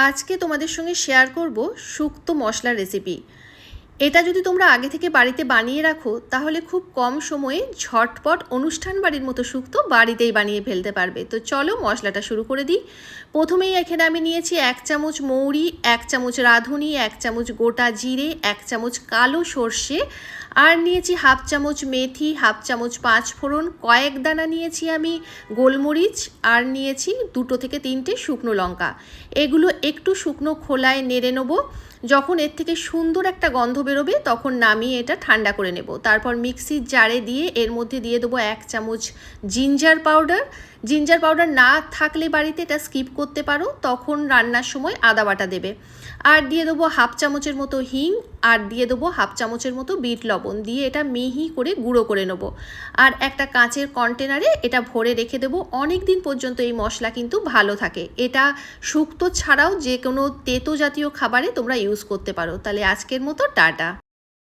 আজকে তোমাদের সঙ্গে শেয়ার করব শুক্তো মশলার রেসিপি। এটা যদি তোমরা আগে থেকে বাড়িতে বানিয়ে রাখো তাহলে খুব কম সময়ে ঝটপট অনুষ্ঠান বাড়ির মতো শুক্তো বাড়িতেই বানিয়ে ফেলতে পারবে। তো চলো মশলাটা শুরু করে দিই। প্রথমেই এখানে আমি নিয়েছি 1 চামচ মৌরি, 1 চামচ রাঁধুনি, 1 চামচ গোটা জিরে, 1 চামচ কালো সর্ষে, আর নিয়েছি হাফ চামচ মেথি, হাফ চামচ 5 ফোড়ন, কয়েক দানা নিয়েছি আমি গোলমরিচ, আর নিয়েছি 2 থেকে 3টে শুকনো লঙ্কা। এগুলো একটু শুকনো খোলায় নেড়ে নেবো। যখন এর থেকে সুন্দর একটা গন্ধ বেরোবে তখন নামিয়ে এটা ঠান্ডা করে নেব। তারপর মিক্সির জারে দিয়ে এর মধ্যে দিয়ে দেবো 1 চামচ জিঞ্জার পাউডার। জিঞ্জার পাউডার না থাকলে বাড়িতে এটা স্কিপ করতে পারো, তখন রান্নার সময় আদা বাটা দেবে। আর দিয়ে দেবো হাফ চামচের মতো হিং, আর দিয়ে দেবো হাফ চামচের মতো বিট লবণ, দিয়ে এটা মিহি করে গুঁড়ো করে নেব। আর একটা কাঁচের কন্টেনারে এটা ভরে রেখে দেবো। অনেক দিন পর্যন্ত এই মশলা কিন্তু ভালো থাকে। এটা শুক্তো ছাড়াও যে কোনো তেতো জাতীয় খাবারে তোমরা ইউজ করতে পারো। তাহলে আজকের মতো টাটা।